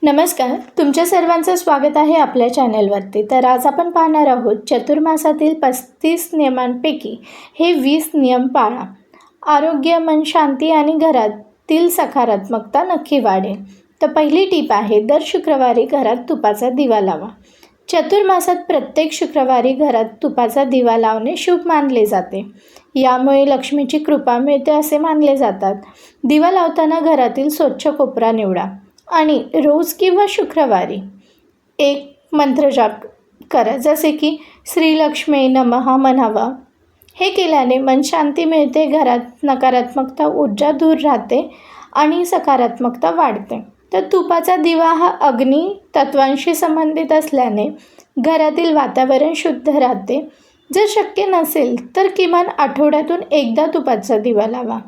नमस्कार, तुमच्या सर्वांचं स्वागत आहे आपल्या चॅनलवरती. तर आज आपण पाहणार आहोत चतुर्मासातील 35 नियमांपैकी हे 20 नियम पाळा. आरोग्य, मन शांती आणि घरातील सकारात्मकता नक्की वाढेल. तर पहिली टीप आहे, दर शुक्रवारी घरात तुपाचा दिवा लावा. चतुर्मासात प्रत्येक शुक्रवारी घरात तुपाचा दिवा लावणे शुभ मानले जाते. यामुळे लक्ष्मीची कृपा मिळते असे मानले जातात. दिवा लावताना घरातील स्वच्छ कोपरा निवडा आणि रोज किंवा शुक्रवारी एक मंत्र जाप करा, जसे की श्रीलक्ष्मी नमः म्हणावा. हे केल्याने मन शांती मिळते, घरात नकारात्मकता ऊर्जा दूर राहते आणि सकारात्मकता वाढते. तर तुपाचा दिवा हा अग्नी तत्वांशी संबंधित असल्याने घरातील वातावरण शुद्ध राहते. जर शक्य नसेल तर किमान आठवड्यातून एकदा तुपाचा दिवा लावा.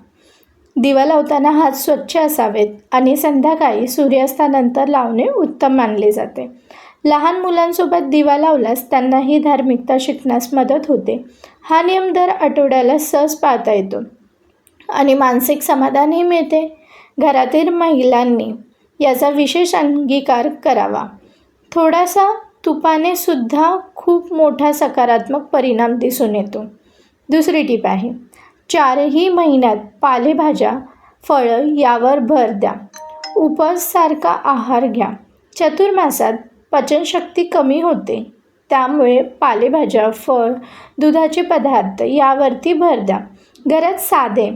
दिवा लावताना हात स्वच्छ असावेत आणि संध्याकाळी सूर्यास्तानंतर लावणे उत्तम मानले जाते. लहान मुलांसोबत दिवा लावल्यास त्यांनाही धार्मिकता शिकण्यास मदत होते. हा नियम दर आठवड्याला सहज पाळता येतो आणि मानसिक समाधानही मिळते. घरातील महिलांनी याचा विशेष अंगीकार करावा. थोडासा तुपाने सुद्धा खूप मोठा सकारात्मक परिणाम दिसून येतो. दुसरी टीप आहे, 4ही महिन्यात पालेभाज्या, फळं यावर भर द्या. उपवासासारखा आहार घ्या. चतुर्मासात पचनशक्ती कमी होते, त्यामुळे पालेभाज्या, फळ, दुधाचे पदार्थ यावरती भर द्या. घरात साधे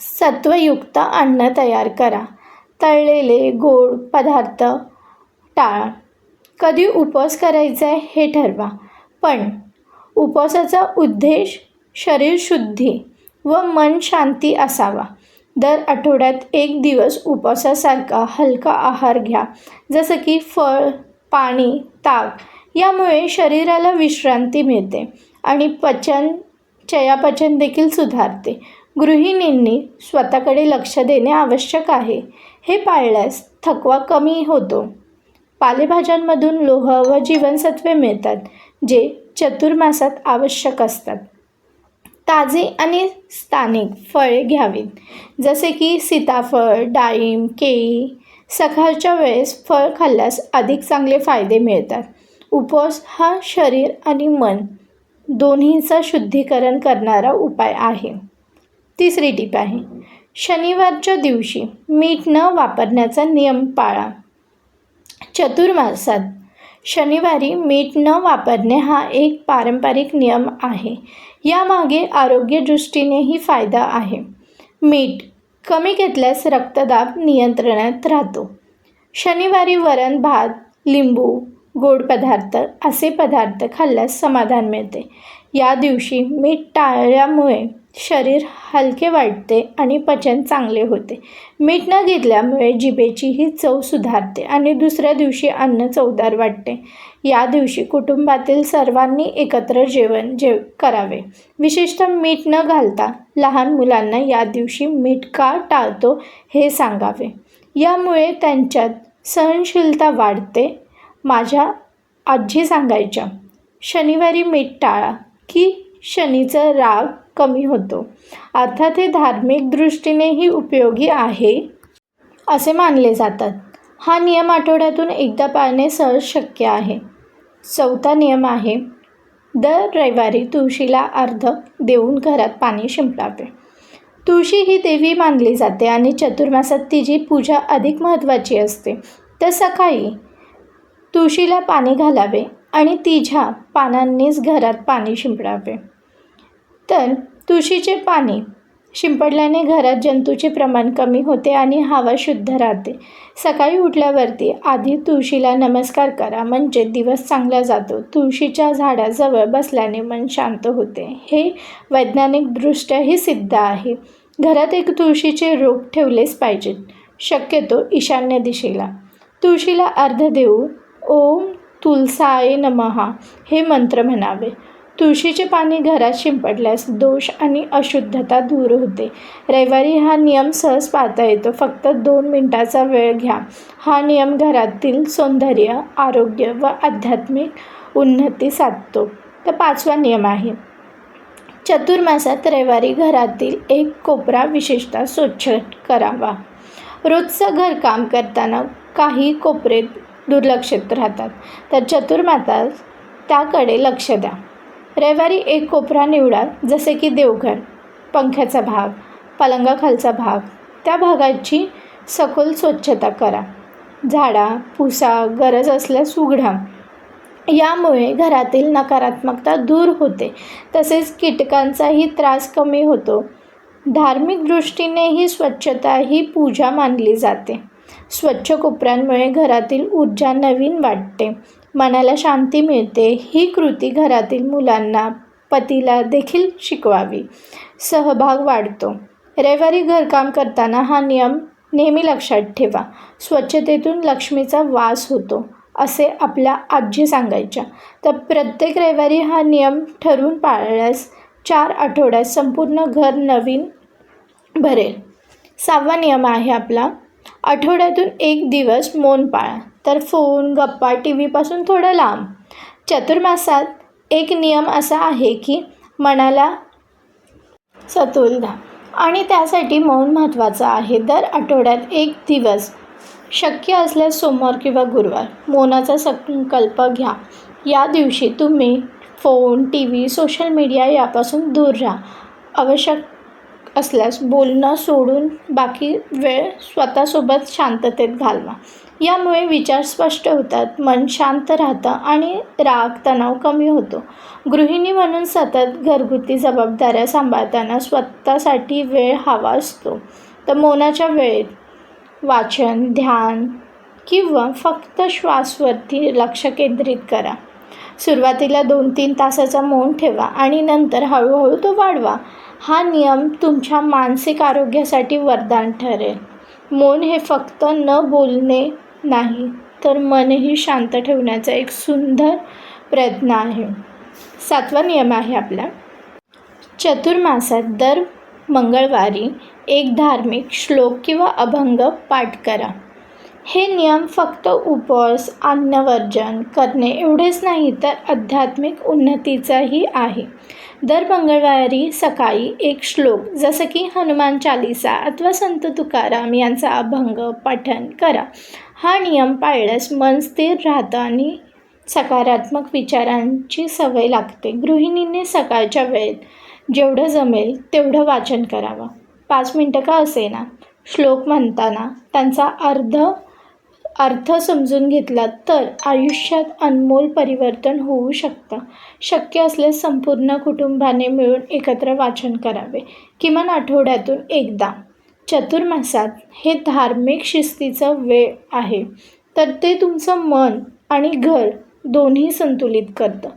सत्वयुक्त अन्न तयार करा. तळलेले गोड पदार्थ टाळा. कधी उपवास करायचा आहे हे ठरवा, पण उपवासाचा उद्देश शरीर शुद्धी व मन शांती असावा. दर आठवड्यात एक दिवस उपवासासारखा हलका आहार घ्या, जसं की फळ, पाणी, ताक. यामुळे शरीराला विश्रांती मिळते आणि चयापचन देखील सुधारते. गृहिणींनी स्वतःकडे लक्ष देणे आवश्यक आहे. हे पाळल्यास थकवा कमी होतो. पालेभाज्यांमधून लोह व जीवनसत्वे मिळतात, जे चतुर्मासात आवश्यक असतात. ताजे आणि स्थानिक फळे घ्यावीत, जसे की सीताफळ, डाळिंब, केळी. सकाळच्या वेळेस फळ खाल्ल्यास अधिक चांगले फायदे मिळतात. उपवास हा शरीर आणि मन दोन्हीचा शुद्धीकरण करणारा उपाय आहे. तिसरी टीप आहे, शनिवारच्या दिवशी मीठ न वापरण्याचा नियम पाळा. चतुर्मासात शनिवारी मीठ न वापरणे हा एक पारंपरिक नियम आहे. यामागे आरोग्यदृष्टीनेही फायदा आहे. मीठ कमी घेतल्यास रक्तदाब नियंत्रणात राहतो. शनिवारी वरण भात, लिंबू, गोड पदार्थ असे पदार्थ खाल्ल्यास समाधान मिळते. या दिवशी मीठ टाळल्यामुळे शरीर हलके वाटते आणि पचन चांगले होते. मीठ न घेतल्यामुळे जिभेचीही चव सुधारते आणि दुसऱ्या दिवशी अन्न चवदार वाटते. या दिवशी कुटुंबातील सर्वांनी एकत्र जेवण करावे. विशेषतः मीठ न घालता लहान मुलांना या दिवशी मीठ का टाळतो हे सांगावे. यामुळे त्यांच्यात सहनशीलता वाढते. माझ्या आजी सांगायच्या, शनिवारी मीठ टाळा की शनीचा राग कमी होतो. अर्थात हे धार्मिक दृष्टीनेही उपयोगी आहे असे मानले जातात. हा नियम आठवड्यातून एकदा पाळणे सहज शक्य आहे. चौथा नियम आहे, दर रविवारी तुळशीला अर्घ्य देऊन घरात पाणी शिंपडावे. तुळशी ही देवी मानली जाते आणि चतुर्मासात तिची पूजा अधिक महत्त्वाची असते. तर सकाळी तुळशीला पाणी घालावे आणि तिच्या पानांनीच घरात पाणी शिंपडावे. तर तुळशीचे पाणी शिंपडल्याने घरात जंतूचे प्रमाण कमी होते आणि हवा शुद्ध राहते. सकाळी उठल्यावरती आधी तुळशीला नमस्कार करा, म्हणजे दिवस चांगला जातो. तुळशीच्या झाडाजवळ बसल्याने मन शांत होते. हे वैज्ञानिकदृष्ट्याही सिद्ध आहे. घरात एक तुळशीचे रोप ठेवलेच पाहिजेत, शक्यतो ईशान्य दिशेला. तुळशीला अर्घ्य देऊ ओम तुलसाय नमः हे मंत्र म्हणावे. तुळशीचे पाणी घरात शिंपडल्यास दोष आणि अशुद्धता दूर होते. रविवारी हा नियम सहज पाळता येतो. फक्त 2 मिनिटाचा वेळ घ्या. हा नियम घरातील सौंदर्य, आरोग्य व आध्यात्मिक उन्नती साधतो. तर 5वा नियम आहे, चतुर्मासात रविवारी घरातील एक कोपरा विशेषतः स्वच्छ करावा. रोजचं घरकाम करताना काही कोपरे दुर्लक्षित राहतात, तर चतुर्मासात त्याकडे लक्ष द्या. रविवारी एक कोपरा निवडा, जसे की देवघर, पंख्याचा भाग, पलंगाखालचा भाग. त्या भागाची सखोल स्वच्छता करा. झाडा, पुसा, गरज असल्यास उघडा. यामुळे घरातील नकारात्मकता दूर होते, तसेच कीटकांचाही त्रास कमी होतो. धार्मिक दृष्टीने ही स्वच्छता ही पूजा मानली जाते. स्वच्छ कोपऱ्यांमुळे घरातील ऊर्जा नवीन वाटते, मनाला शांती मिळते. ही कृती घरातील मुलांना, पतीला देखील शिकवावी. सहभाग वाढतो. रविवारी घरकाम करताना हा नियम नेहमी लक्षात ठेवा. स्वच्छतेतून लक्ष्मीचा वास होतो, असे आपल्या आजी सांगायच्या. तर प्रत्येक रविवारी हा नियम ठरवून पाळल्यास 4 आठवड्यात संपूर्ण घर नवीन भरेल. 6वा नियम आहे आपला, आठवड्यातून 1 दिवस मौन पाळा. तर फोन, गप्पा, टी व्हीपासून थोडं लांब. चतुर्मासात एक नियम असा आहे की मनाला सतोल द्या आणि त्यासाठी मौन महत्त्वाचं आहे. दर आठवड्यात 1 दिवस, शक्य असल्यास सोमवार किंवा गुरुवार, मौनाचा संकल्प घ्या. या दिवशी तुम्ही phone, T V, social media यापासून दूर राहा. आवश्यक असल्यास बोलणं सोडून बाकी वेळ स्वतःसोबत शांततेत घालवा. यामुळे विचार स्पष्ट होतात, मन शांत राहतं आणि राग, तणाव कमी होतो. गृहिणी म्हणून सतत घरगुती जबाबदाऱ्या सांभाळताना स्वतःसाठी वेळ हवा असतो. तर मौनाच्या वेळेत वाचन, ध्यान किंवा फक्त श्वासावरती लक्ष केंद्रित करा. सुरुवातीला 2-3 तासाचा मौन ठेवा आणि नंतर हळूहळू तो वाढवा. हा नियम तुमच्या मानसिक आरोग्यासाठी वरदान ठरेल. मौन हे फक्त न बोलणे नाही, तर मनही शांत ठेवण्याचा एक सुंदर प्रयत्न आहे. 7वा नियम आहे आपला, चतुर्मासात दर मंगळवारी एक धार्मिक श्लोक किंवा अभंग पाठ करा. हे नियम फक्त उपवास, अन्नवर्जन करणे एवढेच नाही, तर आध्यात्मिक उन्नतीचाही आहे. दर मंगळवारी सकाळी एक श्लोक, जसं की हनुमान चालीसा अथवा संत तुकाराम यांचा अभंग पठण करा. हा नियम पाळल्यास मन स्थिर राहतं आणि सकारात्मक विचारांची सवय लागते. गृहिणींनी सकाळच्या वेळेत जेवढं जमेल तेवढं वाचन करावं. 5 मिनटं का असेना. श्लोक म्हणताना त्यांचा अर्थ समजून घेतला तर आयुष्यात अनमोल परिवर्तन होऊ शकतं. शक्य असल्यास संपूर्ण कुटुंबाने मिळून एकत्र वाचन करावे, किमान आठवड्यातून एकदा. चतुर्मासात हे धार्मिक शिस्तीचं वेळ आहे, तर ते तुमचं मन आणि घर दोन्ही संतुलित करतं.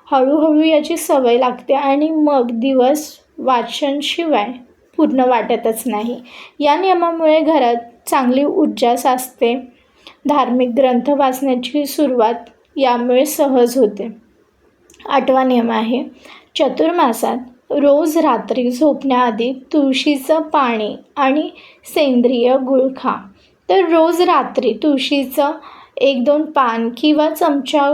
हळूहळू याची सवय लागते आणि मग दिवस वाचनशिवाय पूर्ण वाटतच नाही. या नियमामुळे घरात चांगली ऊर्जा साचते. धार्मिक ग्रंथ वाचण्याची सुरुवात यामुळे सहज होते. 8वा नियम आहे, चतुर्मासात रोज रात्री झोपण्याआधी तुळशीचं पाणी आणि सेंद्रिय गूळ खा. तर रोज रात्री तुळशीचं 1-2 पान किंवा चमचा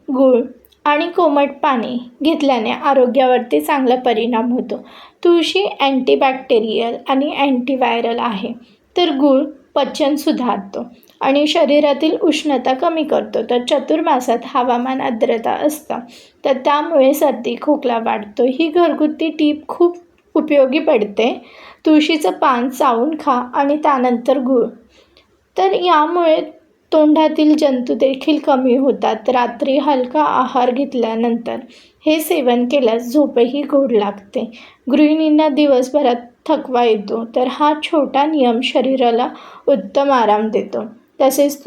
गूळ आणि कोमट पाणी घेतल्याने आरोग्यावरती चांगला परिणाम होतो. तुळशी अँटीबॅक्टेरियल आणि अँटीव्हायरल आहे, तर गूळ पचन सुधारतो आणि शरीरातील उष्णता कमी करतो. तर चतुर्मासात हवामान आर्द्रता असतं, तर त्यामुळे सर्दी, खोकला वाढतो. ही घरगुती टीप खूप उपयोगी पडते. तुळशीचं पान चावून खा आणि त्यानंतर गूळ. तर यामुळे तोंडातील जंतू देखील कमी होतात. रात्री हलका आहार घेतल्यानंतर हे सेवन केल्यास झोपही गोड लागते. गृहिणींना दिवसभरात थकवा येतो, तर हा छोटा नियम शरीराला उत्तम आराम देतो. तसेच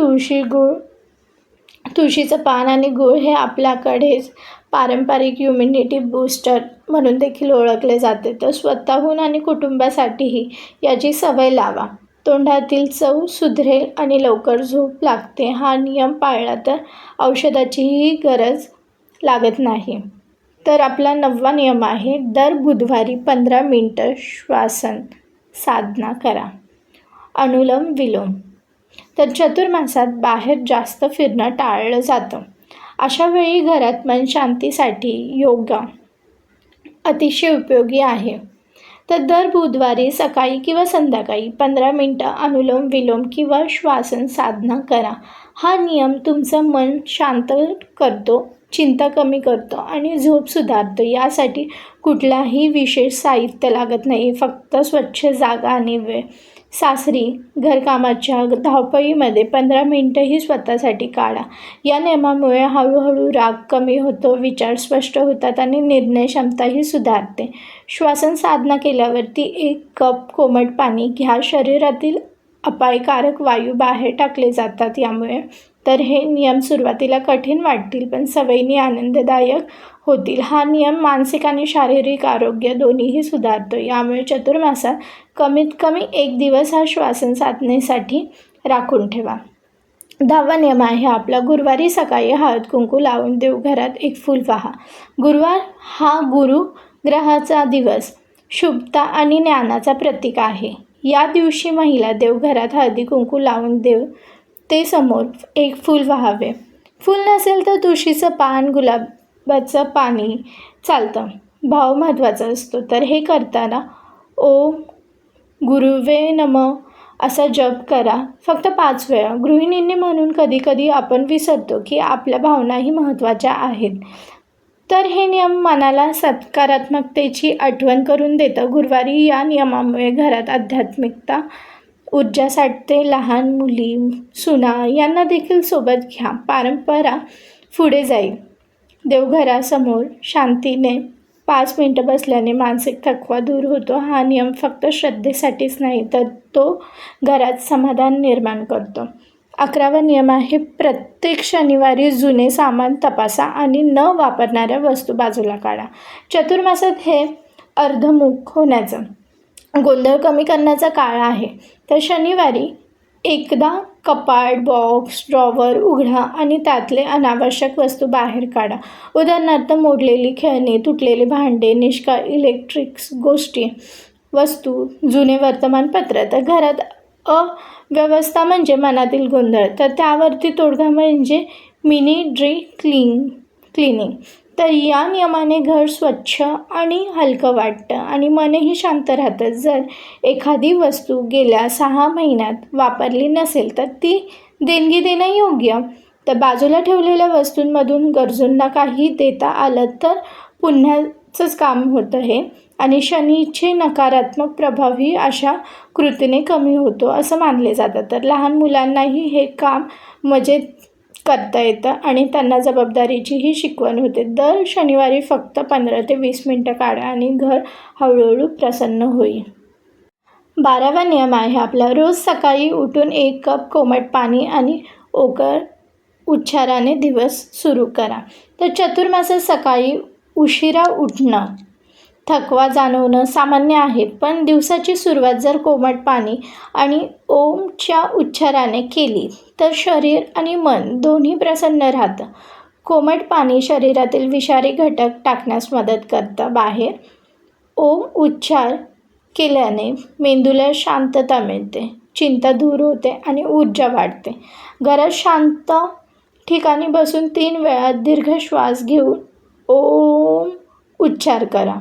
तुळशीचं पान आणि गूळ हे आपल्याकडेच पारंपरिक इम्युनिटी बूस्टर म्हणून देखील ओळखले जाते. तर स्वतःहून आणि कुटुंबासाठीही याची सवय लावा. तोंडातील चव सुधरेल आणि लवकर झोप लागते. हा नियम पाळला तर औषधाचीही गरज लागत नाही. तर आपला 9वा नियम आहे, दर बुधवारी 15 मिनटं श्वासन साधना करा. अनुलोम विलोम. तर चतुर्मासात बाहेर जास्त फिरणं टाळलं जातं. अशा वेळी घरात मन शांतीसाठी योगा अतिशय उपयोगी आहे. तर दर बुधवारी सकाळी किंवा संध्याकाळी 15 मिनटं अनुलोम विलोम किंवा श्वासन साधना करा. हा नियम तुमचं मन शांत करतो, चिंता कमी करतो आणि झोप सुधारतो. यासाठी कुठलाही विशेष साहित्य लागत नाही, फक्त स्वच्छ जागा आणि वेळ. सासरी घरकामाच्या धावपळीमध्ये 15 मिनटंही स्वतःसाठी काढा. या नियमामुळे हळूहळू राग कमी होतो, विचार स्पष्ट होतात आणि निर्णय क्षमताही सुधारते. श्वासन साधना केल्यावरती 1 कप कोमट पाणी घ्या. शरीरातील अपायकारक वायू बाहेर टाकले जातात यामुळे. तर हे नियम सुरुवातीला कठीण वाटतील, पण सवयीने आनंददायक होतील. हा नियम मानसिक आणि शारीरिक आरोग्य दोन्हीही सुधारतो. यामुळे चतुर्मासात कमीत कमी 1 दिवस हा श्वासन साधनेसाठी राखून ठेवा. 10वा नियम आहे आपला, गुरुवारी सकाळी हळद कुंकू लावून देवघरात 1 फूल वाहा. गुरुवार हा गुरु ग्रहाचा दिवस, शुभता आणि ज्ञानाचा प्रतीक आहे. या दिवशी महिला देवघरात हळदी कुंकू लावून ते समोर 1 फूल वाहावे. फूल नसेल तर तुळशीचं पान, गुलाबाचं पाणी चालतं. भाव महत्त्वाचा असतो. तर हे करताना ओम गुरुवे नमः असा जप करा, फक्त 5 वेळा. गृहिणींनी म्हणून कधीकधी आपण विसरतो की आपल्या भावनाही महत्त्वाच्या आहेत. तर हे नियम मनाला सकारात्मकतेची आठवण करून देतं. गुरुवारी या नियमामुळे घरात आध्यात्मिकता ऊर्जा साठते. लहान मुली, सुना यांना देखील सोबत घ्या. परंपरा पुढे जाईल. देवघरासमोर शांतीने 5 मिनटं बसल्याने मानसिक थकवा दूर होतो. हा नियम फक्त श्रद्धेसाठीच नाही, तर तो घरात समाधान निर्माण करतो. 11वा नियम आहे, प्रत्येक शनिवारी जुने सामान तपासा आणि न वापरणाऱ्या वस्तू बाजूला काढा. चतुर्मासात हे अर्धमुख होण्याचं, गोंधळ कमी करण्याचा काळ आहे. तर शनिवारी एकदा कपाट, बॉक्स, ड्रॉवर उघडा आणि त्यातले अनावश्यक वस्तू बाहेर काढा. उदाहरणार्थ मोडलेली खेळणी, तुटलेले भांडे, निष्काळ इलेक्ट्रिक्स गोष्टी, वस्तू, जुने वर्तमानपत्र. तर घरात अव्यवस्था म्हणजे मनातील गोंधळ, तर त्यावरती तोडगा म्हणजे मिनी क्लिनिंग. तर या नियमाने घर स्वच्छ आणि हलकं वाटतं आणि मनही शांत राहतं. जर एखादी वस्तू गेल्या 6 महिन्यात वापरली नसेल तर ती देणगी देणं योग्य. तर बाजूला ठेवलेल्या वस्तूंमधून गरजूंना काही देता आलं तर पुण्याचंच काम होतं हे. आणि शनीचे नकारात्मक प्रभावही अशा कृतीने कमी होतो असं मानले जातं. तर लहान मुलांनाही हे काम मजेत करता येतं आणि त्यांना जबाबदारीचीही शिकवण होते. दर शनिवारी फक्त 15 ते 20 मिनटं काढा आणि घर हळूहळू प्रसन्न होईल. 12वा नियम आहे आपला, रोज सकाळी उठून 1 कप कोमट पाणी आणि ओकर उच्चाराने दिवस सुरू करा. तर चतुर्मासात सकाळी उशिरा उठणं, थकवा जाणवणं सामान्य आहे, पण दिवसाची सुरुवात जर कोमट पाणी आणि ओमच्या उच्चाराने केली तर शरीर आणि मन दोन्ही प्रसन्न राहतं. कोमट पाणी शरीरातील विषारी घटक टाकण्यास मदत करतं बाहेर. ओम उच्चार केल्याने मेंदूला शांतता मिळते, चिंता दूर होते आणि ऊर्जा वाढते. घरात शांत ठिकाणी बसून 3 वेळा दीर्घ श्वास घेऊन ओम उच्चार करा.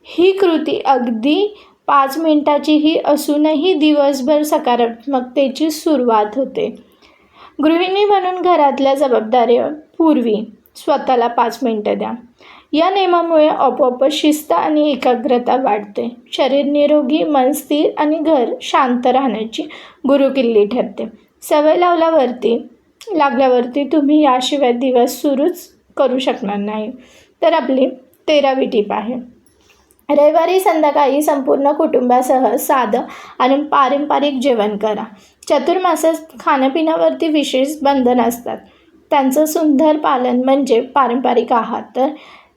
ही कृती अगदी 5 मिनिटाचीही असूनही दिवसभर सकारात्मकतेची सुरुवात होते. गृहिणी म्हणून घरातल्या जबाबदाऱ्या पूर्वी स्वतःला 5 मिनिटं द्या. या नियमामुळे आपोआप शिस्त आणि एकाग्रता वाढते. शरीर निरोगी, मन स्थिर आणि घर शांत राहण्याची गुरुकिल्ली ठरते. सवय लागल्यावरती तुम्ही याशिवाय दिवस सुरूच करू शकणार नाही. तर आपली 13वी टीप आहे, रविवारी संध्याकाळी संपूर्ण कुटुंबासह साधं आणि पारंपरिक जेवण करा. चतुर्मासात खाण्यापिण्यावरती विशेष बंधन असतात, त्यांचं सुंदर पालन म्हणजे पारंपरिक आहार. तर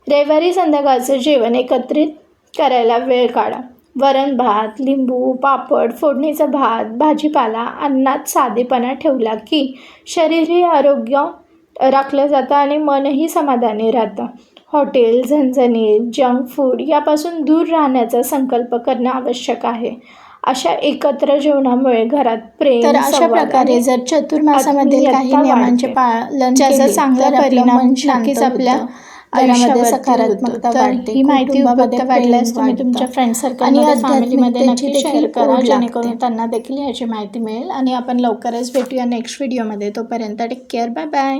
रविवारी संध्याकाळचं जेवण एकत्रित करायला वेळ काढा. वरण भात, लिंबू, पापड, फोडणीचा भात, भाजीपाला, अन्नात साधेपणा ठेवला की शरीरही आरोग्य राखलं जातं आणि मनही समाधानी राहतं. हॉटेल, झणझणीत, जंक फूड यापासून दूर राहण्याचा संकल्प करणं आवश्यक आहे. अशा एकत्र जेवणामुळे घरात प्रेम, तर अशा प्रकारे जर चतुर्मासामध्ये काही नियमांचे पालन केले चांगला तर परिणाम मन शांत नक्कीच होतं. आपल्या घरामध्ये सकारात्मकता वाढते. ही माहिती उपयुक्त वाटल्यास तुम्ही तुमच्या फ्रेंड सर्कलमध्ये, फॅमिलीमध्ये नक्की शेअर करा, जेणेकरून त्यांना देखील याची माहिती मिळेल. आणि आपण लवकरच भेटूया नेक्स्ट व्हिडिओमध्ये. तोपर्यंत टेक केअर. Bye bye.